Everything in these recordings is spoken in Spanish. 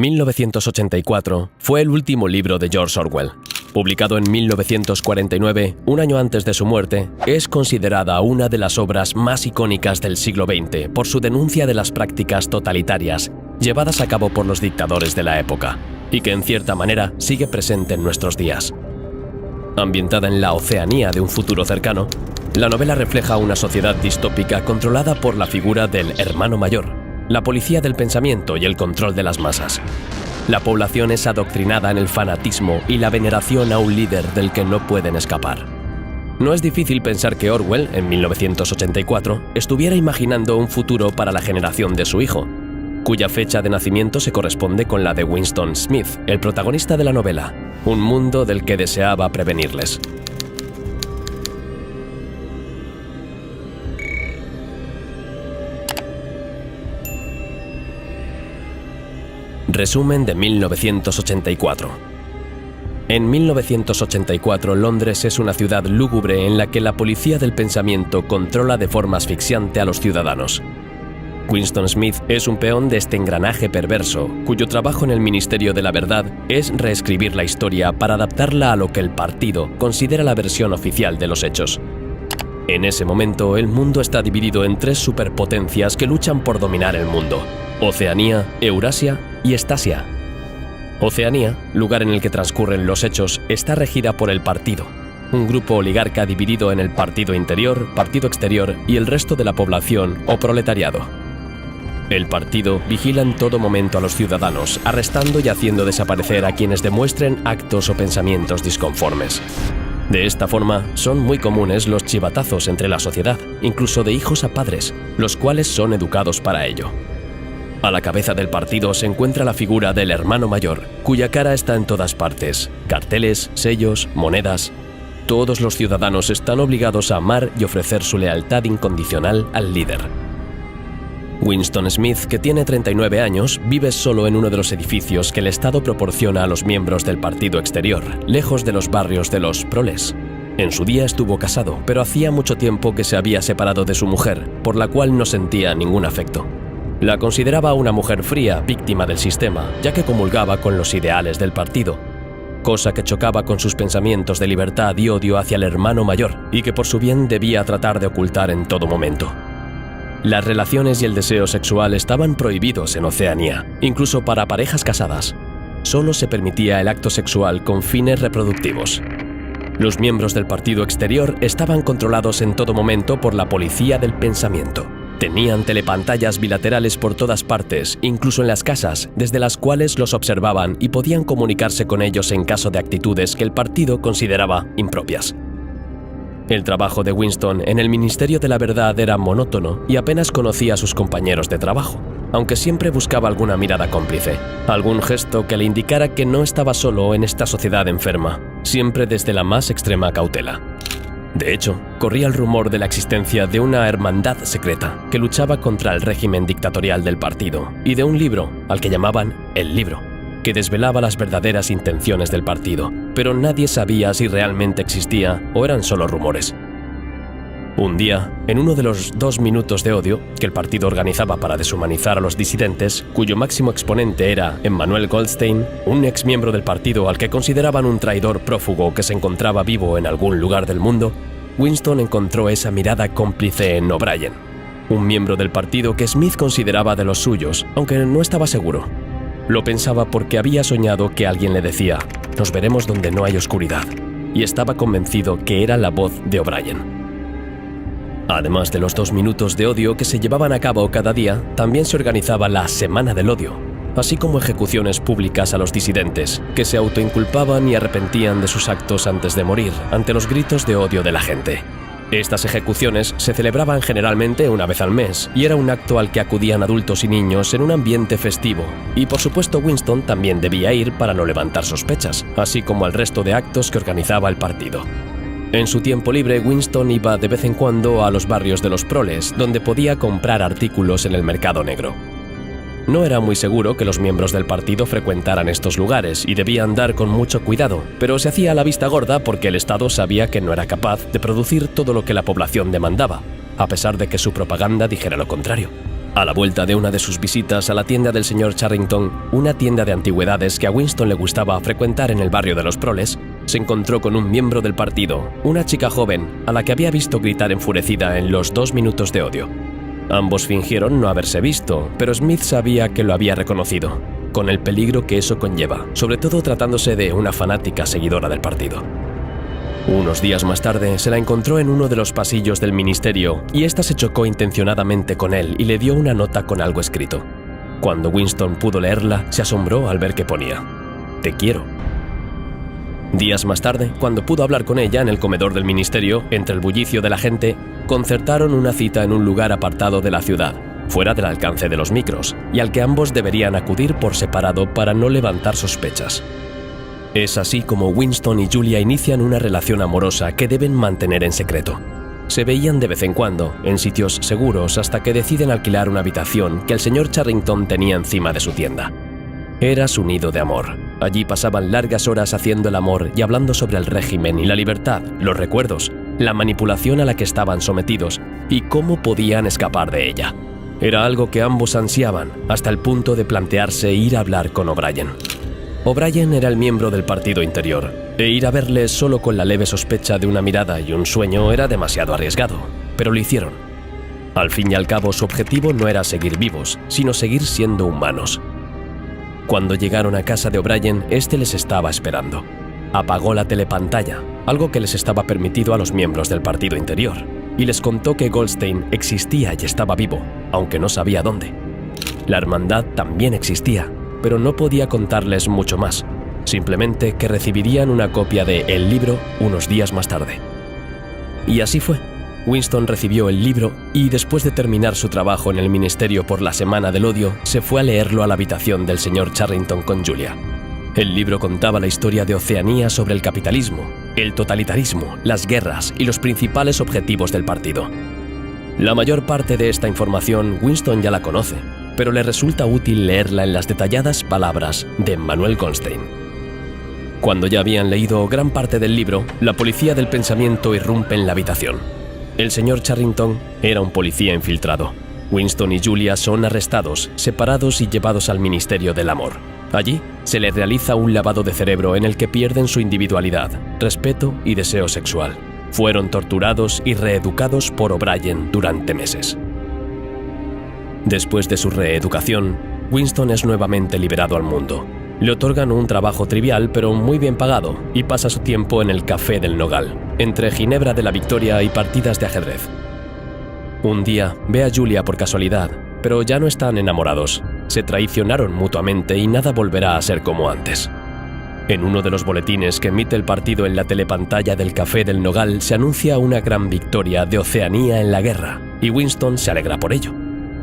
1984 fue el último libro de George Orwell. Publicado en 1949, un año antes de su muerte, es considerada una de las obras más icónicas del siglo XX por su denuncia de las prácticas totalitarias llevadas a cabo por los dictadores de la época, y que en cierta manera sigue presente en nuestros días. Ambientada en la Oceanía de un futuro cercano, la novela refleja una sociedad distópica controlada por la figura del hermano mayor, la policía del pensamiento y el control de las masas. La población es adoctrinada en el fanatismo y la veneración a un líder del que no pueden escapar. No es difícil pensar que Orwell, en 1984, estuviera imaginando un futuro para la generación de su hijo, cuya fecha de nacimiento se corresponde con la de Winston Smith, el protagonista de la novela, un mundo del que deseaba prevenirles. Resumen de 1984. En 1984, Londres es una ciudad lúgubre en la que la policía del pensamiento controla de forma asfixiante a los ciudadanos. Winston Smith es un peón de este engranaje perverso, cuyo trabajo en el Ministerio de la Verdad es reescribir la historia para adaptarla a lo que el partido considera la versión oficial de los hechos. En ese momento, el mundo está dividido en tres superpotencias que luchan por dominar el mundo: Oceanía, Eurasia y Estasia. Oceanía, lugar en el que transcurren los hechos, está regida por el partido, un grupo oligarca dividido en el partido interior, partido exterior y el resto de la población o proletariado. El partido vigila en todo momento a los ciudadanos, arrestando y haciendo desaparecer a quienes demuestren actos o pensamientos disconformes. De esta forma, son muy comunes los chivatazos entre la sociedad, incluso de hijos a padres, los cuales son educados para ello. A la cabeza del partido se encuentra la figura del hermano mayor, cuya cara está en todas partes: carteles, sellos, monedas. Todos los ciudadanos están obligados a amar y ofrecer su lealtad incondicional al líder. Winston Smith, que tiene 39 años, vive solo en uno de los edificios que el Estado proporciona a los miembros del partido exterior, lejos de los barrios de los proles. En su día estuvo casado, pero hacía mucho tiempo que se había separado de su mujer, por la cual no sentía ningún afecto. La consideraba una mujer fría, víctima del sistema, ya que comulgaba con los ideales del partido, cosa que chocaba con sus pensamientos de libertad y odio hacia el hermano mayor, y que por su bien debía tratar de ocultar en todo momento. Las relaciones y el deseo sexual estaban prohibidos en Oceanía, incluso para parejas casadas. Solo se permitía el acto sexual con fines reproductivos. Los miembros del partido exterior estaban controlados en todo momento por la policía del pensamiento. Tenían telepantallas bilaterales por todas partes, incluso en las casas, desde las cuales los observaban y podían comunicarse con ellos en caso de actitudes que el partido consideraba impropias. El trabajo de Winston en el Ministerio de la Verdad era monótono y apenas conocía a sus compañeros de trabajo, aunque siempre buscaba alguna mirada cómplice, algún gesto que le indicara que no estaba solo en esta sociedad enferma, siempre desde la más extrema cautela. De hecho, corría el rumor de la existencia de una hermandad secreta que luchaba contra el régimen dictatorial del partido y de un libro, al que llamaban El Libro, que desvelaba las verdaderas intenciones del partido, pero nadie sabía si realmente existía o eran solo rumores. Un día, en uno de los 2 minutos de odio que el partido organizaba para deshumanizar a los disidentes, cuyo máximo exponente era Emmanuel Goldstein, un exmiembro del partido al que consideraban un traidor prófugo que se encontraba vivo en algún lugar del mundo, Winston encontró esa mirada cómplice en O'Brien, un miembro del partido que Smith consideraba de los suyos, aunque no estaba seguro. Lo pensaba porque había soñado que alguien le decía: «Nos veremos donde no hay oscuridad», y estaba convencido que era la voz de O'Brien. Además de los 2 minutos de odio que se llevaban a cabo cada día, también se organizaba la Semana del Odio, así como ejecuciones públicas a los disidentes, que se autoinculpaban y arrepentían de sus actos antes de morir, ante los gritos de odio de la gente. Estas ejecuciones se celebraban generalmente una vez al mes, y era un acto al que acudían adultos y niños en un ambiente festivo, y por supuesto Winston también debía ir para no levantar sospechas, así como al resto de actos que organizaba el partido. En su tiempo libre, Winston iba de vez en cuando a los barrios de los proles, donde podía comprar artículos en el mercado negro. No era muy seguro que los miembros del partido frecuentaran estos lugares y debía andar con mucho cuidado, pero se hacía la vista gorda porque el Estado sabía que no era capaz de producir todo lo que la población demandaba, a pesar de que su propaganda dijera lo contrario. A la vuelta de una de sus visitas a la tienda del señor Charrington, una tienda de antigüedades que a Winston le gustaba frecuentar en el barrio de los Proles, se encontró con un miembro del partido, una chica joven, a la que había visto gritar enfurecida en los 2 minutos de odio. Ambos fingieron no haberse visto, pero Smith sabía que lo había reconocido, con el peligro que eso conlleva, sobre todo tratándose de una fanática seguidora del partido. Unos días más tarde se la encontró en uno de los pasillos del ministerio y ésta se chocó intencionadamente con él y le dio una nota con algo escrito. Cuando Winston pudo leerla, se asombró al ver que ponía: «Te quiero». Días más tarde, cuando pudo hablar con ella en el comedor del ministerio, entre el bullicio de la gente, concertaron una cita en un lugar apartado de la ciudad, fuera del alcance de los micros, y al que ambos deberían acudir por separado para no levantar sospechas. Es así como Winston y Julia inician una relación amorosa que deben mantener en secreto. Se veían de vez en cuando, en sitios seguros, hasta que deciden alquilar una habitación que el señor Charrington tenía encima de su tienda. Era su nido de amor. Allí pasaban largas horas haciendo el amor y hablando sobre el régimen y la libertad, los recuerdos, la manipulación a la que estaban sometidos y cómo podían escapar de ella. Era algo que ambos ansiaban, hasta el punto de plantearse ir a hablar con O'Brien. O'Brien era el miembro del partido interior, e ir a verle solo con la leve sospecha de una mirada y un sueño era demasiado arriesgado, pero lo hicieron. Al fin y al cabo, su objetivo no era seguir vivos, sino seguir siendo humanos. Cuando llegaron a casa de O'Brien, este les estaba esperando. Apagó la telepantalla, algo que les estaba permitido a los miembros del partido interior, y les contó que Goldstein existía y estaba vivo, aunque no sabía dónde. La hermandad también existía, pero no podía contarles mucho más, simplemente que recibirían una copia de El libro unos días más tarde. Y así fue. Winston recibió el libro y, después de terminar su trabajo en el ministerio por la Semana del Odio, se fue a leerlo a la habitación del señor Charrington con Julia. El libro contaba la historia de Oceanía sobre el capitalismo, el totalitarismo, las guerras y los principales objetivos del partido. La mayor parte de esta información Winston ya la conoce, pero le resulta útil leerla en las detalladas palabras de Emmanuel Goldstein. Cuando ya habían leído gran parte del libro, la policía del pensamiento irrumpe en la habitación. El señor Charrington era un policía infiltrado. Winston y Julia son arrestados, separados y llevados al Ministerio del Amor. Allí se les realiza un lavado de cerebro en el que pierden su individualidad, respeto y deseo sexual. Fueron torturados y reeducados por O'Brien durante meses. Después de su reeducación, Winston es nuevamente liberado al mundo. Le otorgan un trabajo trivial pero muy bien pagado y pasa su tiempo en el Café del Nogal, entre Ginebra de la Victoria y partidas de ajedrez. Un día ve a Julia por casualidad, pero ya no están enamorados. Se traicionaron mutuamente y nada volverá a ser como antes. En uno de los boletines que emite el partido en la telepantalla del Café del Nogal se anuncia una gran victoria de Oceanía en la guerra, y Winston se alegra por ello.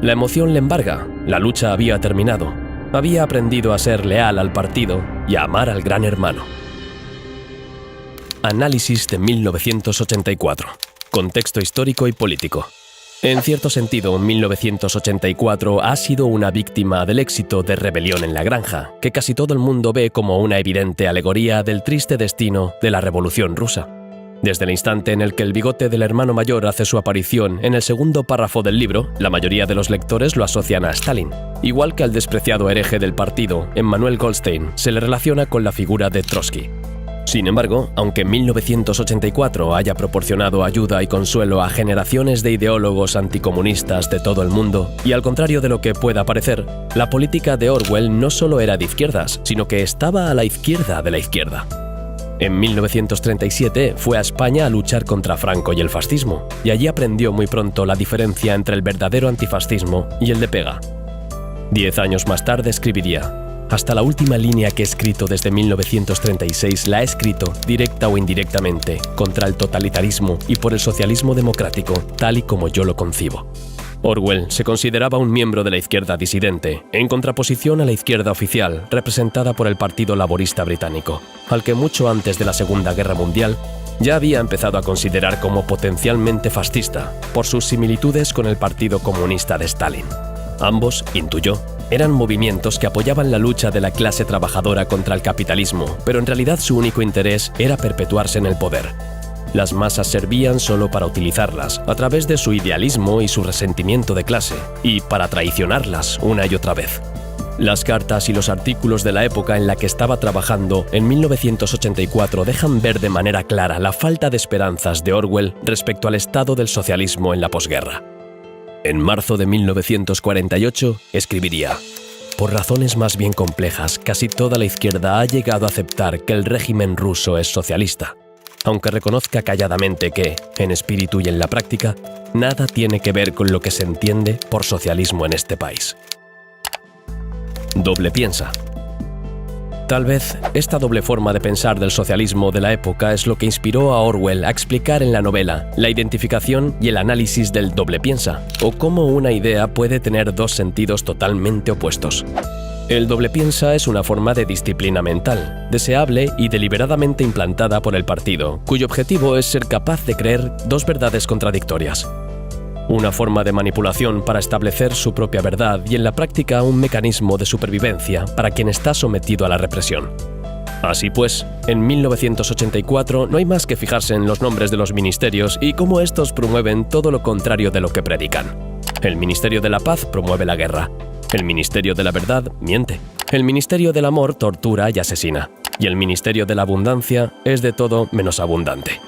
La emoción le embarga, la lucha había terminado. Había aprendido a ser leal al partido y a amar al gran hermano. Análisis de 1984. Contexto histórico y político. En cierto sentido, 1984 ha sido una víctima del éxito de Rebelión en la Granja, que casi todo el mundo ve como una evidente alegoría del triste destino de la Revolución Rusa. Desde el instante en el que el bigote del hermano mayor hace su aparición en el segundo párrafo del libro, la mayoría de los lectores lo asocian a Stalin. Igual que al despreciado hereje del partido, Emmanuel Goldstein, se le relaciona con la figura de Trotsky. Sin embargo, aunque 1984 haya proporcionado ayuda y consuelo a generaciones de ideólogos anticomunistas de todo el mundo, y al contrario de lo que pueda parecer, la política de Orwell no solo era de izquierdas, sino que estaba a la izquierda de la izquierda. En 1937 fue a España a luchar contra Franco y el fascismo, y allí aprendió muy pronto la diferencia entre el verdadero antifascismo y el de pega. 10 años más tarde escribiría: hasta la última línea que he escrito desde 1936 la he escrito, directa o indirectamente, contra el totalitarismo y por el socialismo democrático, tal y como yo lo concibo. Orwell se consideraba un miembro de la izquierda disidente, en contraposición a la izquierda oficial, representada por el Partido Laborista Británico, al que mucho antes de la Segunda Guerra Mundial ya había empezado a considerar como potencialmente fascista, por sus similitudes con el Partido Comunista de Stalin. Ambos, intuyó, eran movimientos que apoyaban la lucha de la clase trabajadora contra el capitalismo, pero en realidad su único interés era perpetuarse en el poder. Las masas servían solo para utilizarlas, a través de su idealismo y su resentimiento de clase, y para traicionarlas una y otra vez. Las cartas y los artículos de la época en la que estaba trabajando en 1984 dejan ver de manera clara la falta de esperanzas de Orwell respecto al estado del socialismo en la posguerra. En marzo de 1948 escribiría: «Por razones más bien complejas, casi toda la izquierda ha llegado a aceptar que el régimen ruso es socialista, aunque reconozca calladamente que, en espíritu y en la práctica, nada tiene que ver con lo que se entiende por socialismo en este país». Doble piensa. Tal vez esta doble forma de pensar del socialismo de la época es lo que inspiró a Orwell a explicar en la novela la identificación y el análisis del doble piensa, o cómo una idea puede tener dos sentidos totalmente opuestos. El doble piensa es una forma de disciplina mental, deseable y deliberadamente implantada por el partido, cuyo objetivo es ser capaz de creer dos verdades contradictorias. Una forma de manipulación para establecer su propia verdad y en la práctica un mecanismo de supervivencia para quien está sometido a la represión. Así pues, en 1984 no hay más que fijarse en los nombres de los ministerios y cómo estos promueven todo lo contrario de lo que predican. El Ministerio de la Paz promueve la guerra. El Ministerio de la Verdad miente. El Ministerio del Amor tortura y asesina. Y el Ministerio de la Abundancia es de todo menos abundante.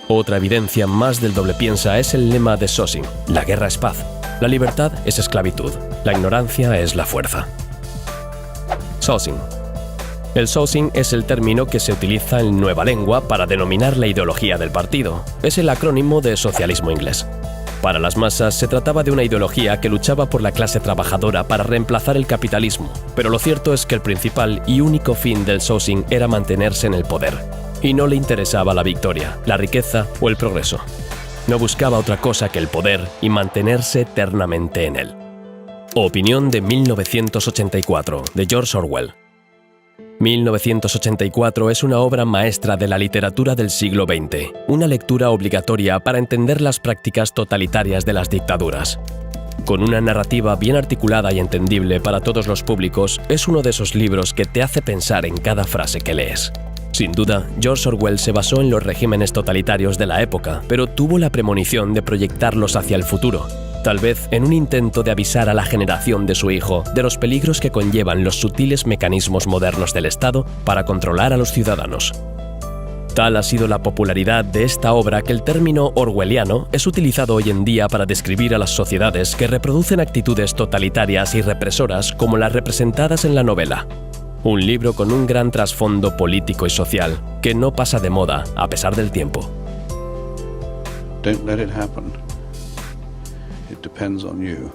Otra evidencia más del doble piensa es el lema de Sossin: la guerra es paz, la libertad es esclavitud, la ignorancia es la fuerza. Sossin. El Sossin es el término que se utiliza en Nueva Lengua para denominar la ideología del partido. Es el acrónimo de socialismo inglés. Para las masas se trataba de una ideología que luchaba por la clase trabajadora para reemplazar el capitalismo, pero lo cierto es que el principal y único fin del Sossin era mantenerse en el poder. Y no le interesaba la victoria, la riqueza o el progreso. No buscaba otra cosa que el poder y mantenerse eternamente en él. Opinión de 1984, de George Orwell. 1984 es una obra maestra de la literatura del siglo XX, una lectura obligatoria para entender las prácticas totalitarias de las dictaduras. Con una narrativa bien articulada y entendible para todos los públicos, es uno de esos libros que te hace pensar en cada frase que lees. Sin duda, George Orwell se basó en los regímenes totalitarios de la época, pero tuvo la premonición de proyectarlos hacia el futuro, tal vez en un intento de avisar a la generación de su hijo de los peligros que conllevan los sutiles mecanismos modernos del Estado para controlar a los ciudadanos. Tal ha sido la popularidad de esta obra que el término orwelliano es utilizado hoy en día para describir a las sociedades que reproducen actitudes totalitarias y represoras como las representadas en la novela. Un libro con un gran trasfondo político y social que no pasa de moda a pesar del tiempo. Don't let it happen. It depends on you.